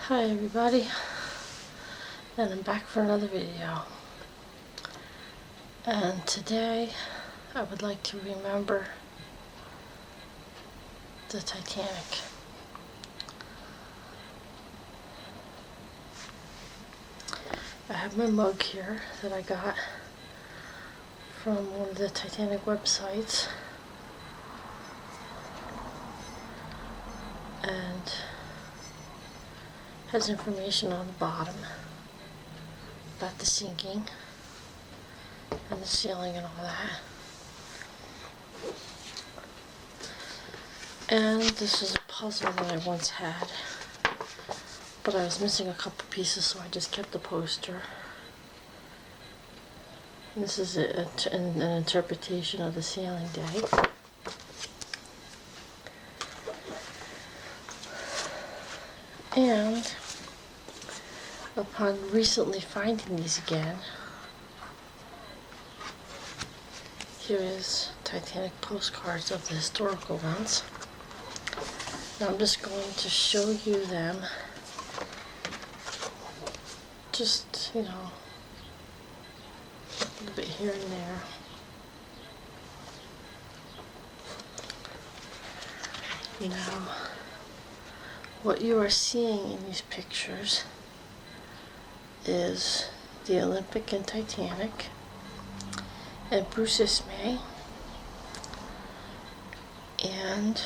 Hi everybody, and I'm back for another video. And today I would like to remember the Titanic. I have my mug here that I got from one of the Titanic websites, and has information on the bottom about the sinking and the sailing and all that. And this is a puzzle that I once had, but I was missing a couple pieces, so I just kept the poster. And this is an interpretation of the sailing day. And upon recently finding these again, here is Titanic postcards of the historical ones. Now I'm just going to show you them, just, a little bit here and there. Now, what you are seeing in these pictures is the Olympic and Titanic, and Bruce Ismay, and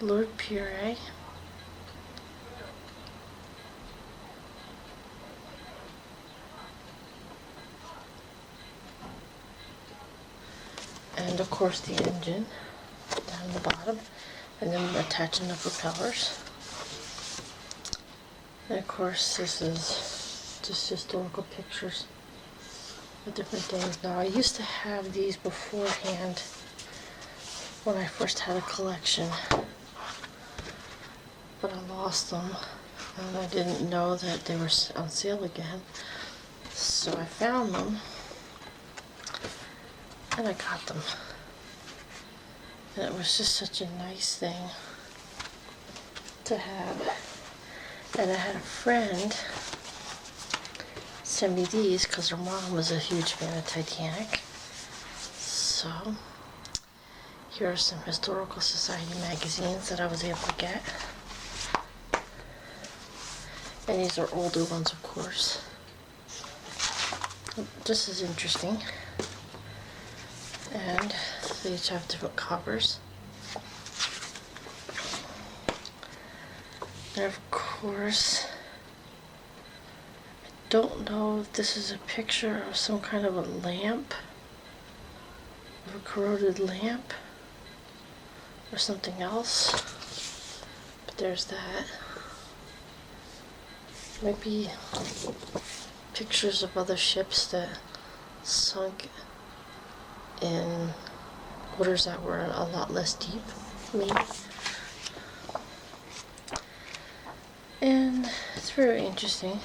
Lord Pure, and of course the engine down the bottom, and then attaching the propellers. And of course this is just historical pictures of different things. Now I used to have these beforehand when I first had a collection, but I lost them and I didn't know that they were on sale again, so I found them and I got them. And it was just such a nice thing to have. And I had a friend send me these because her mom was a huge fan of Titanic. So here are some Historical Society magazines that I was able to get. And these are older ones, of course. This is interesting. And they each have different covers. And of course, I don't know if this is a picture of some kind of a lamp, of a corroded lamp, or something else. But there's that. Might be pictures of other ships that sunk in waters that were a lot less deep, maybe. And it's very interesting.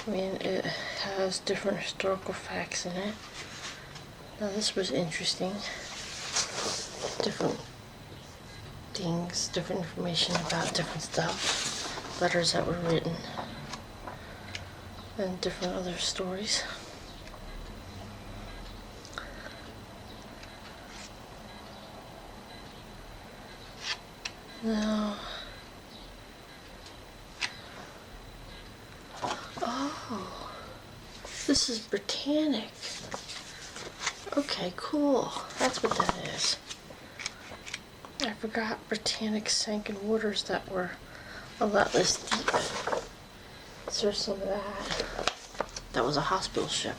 I mean, it has different historical facts in it. Now this was interesting. Different things, different information about different stuff. Letters that were written. And different other stories. Now, oh, this is Britannic. Okay, cool. That's what that is. I forgot Britannic sank in waters that were a lot less deep. So there's some of that. That was a hospital ship.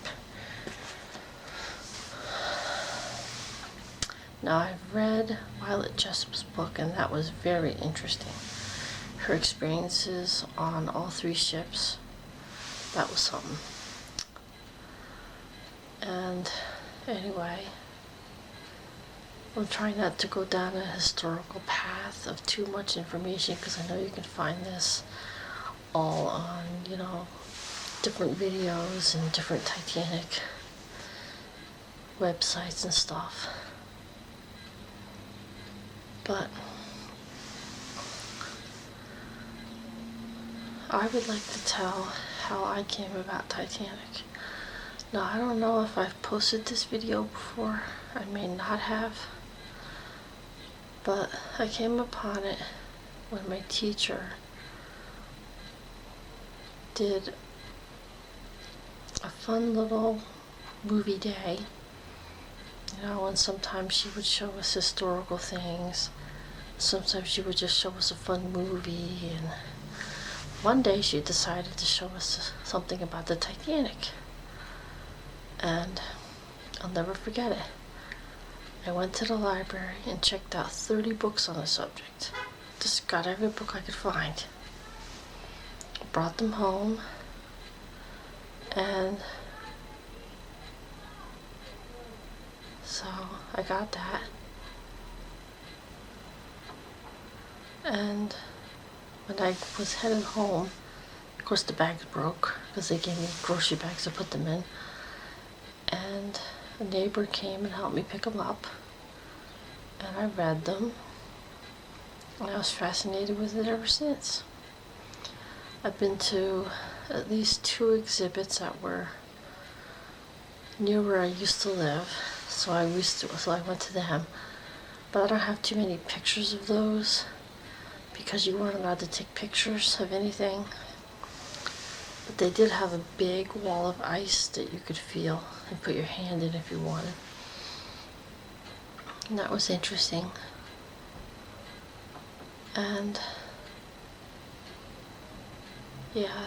Now I've read Violet Jessup's book, and that was very interesting. Her experiences on all three ships, that was something. And anyway, I'm trying not to go down a historical path of too much information, because I know you can find this all on, different videos and different Titanic websites and stuff. But I would like to tell how I came about Titanic. Now, I don't know if I've posted this video before. I may not have. But I came upon it when my teacher did a fun little movie day. You know, and sometimes she would show us historical things. Sometimes she would just show us a fun movie. And one day she decided to show us something about the Titanic. And I'll never forget it. I went to the library and checked out 30 books on the subject. Just got every book I could find. Brought them home. And so I got that. And when I was headed home, of course the bags broke because they gave me grocery bags to put them in. And a neighbor came and helped me pick them up. And I read them. And I was fascinated with it ever since. I've been to at least 2 exhibits that were near where I used to live. So I went to them. But I don't have too many pictures of those because you weren't allowed to take pictures of anything. But they did have a big wall of ice that you could feel and put your hand in if you wanted. And that was interesting. And yeah.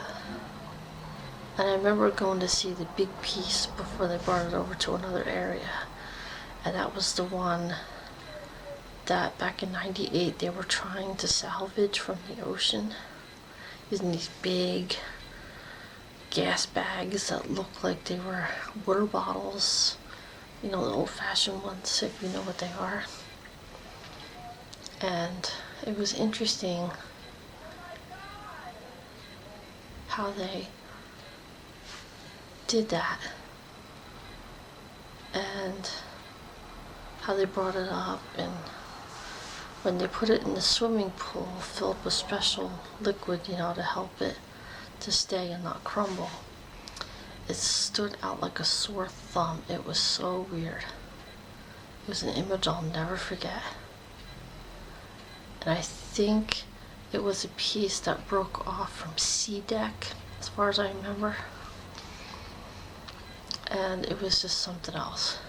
And I remember going to see the big piece before they brought it over to another area. And that was the one that back in '98 they were trying to salvage from the ocean using these big gas bags that looked like they were water bottles. You know, the old-fashioned ones, if you know what they are. And it was interesting how they did that and how they brought it up, and when they put it in the swimming pool filled with special liquid, you know, to help it to stay and not crumble. It stood out like a sore thumb. It was so weird. It was an image I'll never forget. And I think it was a piece that broke off from C deck, as far as I remember. And it was just something else.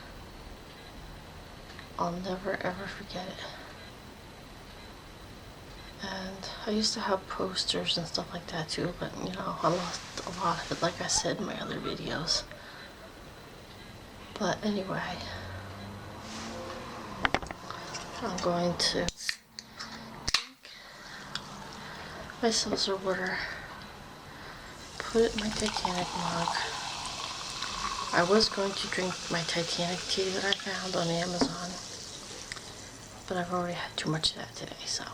I'll never ever forget it. And I used to have posters and stuff like that too, but you know, I lost a lot of it, like I said in my other videos. But anyway, I'm going to drink myself some water, put it in my Titanic mug. I was going to drink my Titanic tea that I found on Amazon, but I've already had too much of that today, so.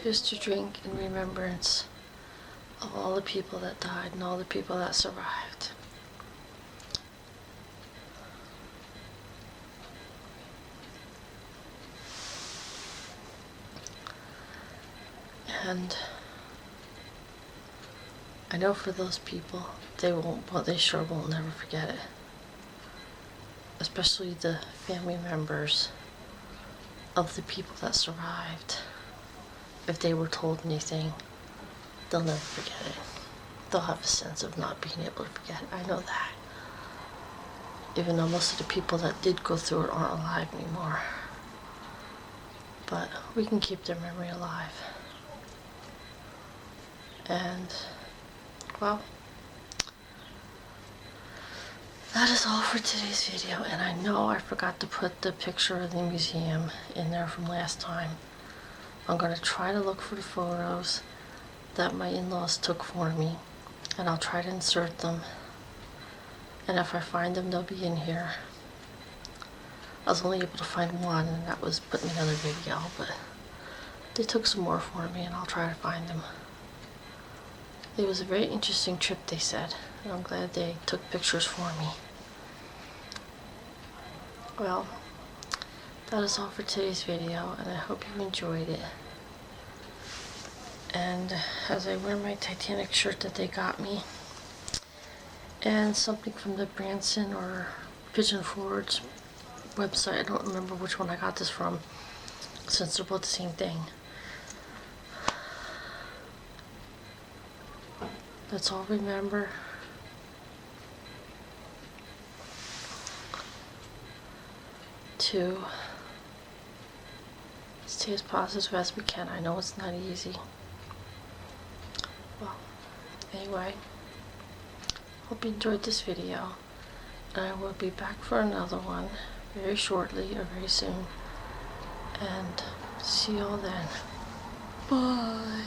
Here's to drink in remembrance of all the people that died and all the people that survived. And I know for those people, they sure won't never forget it. Especially the family members of the people that survived. If they were told anything, they'll never forget it. They'll have a sense of not being able to forget it. I know that. Even though most of the people that did go through it aren't alive anymore. But we can keep their memory alive. And, well, that is all for today's video. And I know I forgot to put the picture of the museum in there from last time. I'm going to try to look for the photos that my in-laws took for me, and I'll try to insert them. And if I find them, they'll be in here. I was only able to find one, and that was put in another video, but they took some more for me, and I'll try to find them. It was a very interesting trip, they said, and I'm glad they took pictures for me. Well, that is all for today's video, and I hope you enjoyed it. And as I wear my Titanic shirt that they got me, and something from the Branson or Pigeon Forge website, I don't remember which one I got this from, since they're both the same thing. Let's all remember to stay as positive as we can. I know it's not easy. Well, anyway, hope you enjoyed this video, and I will be back for another one very shortly or very soon. And see you all then. Bye.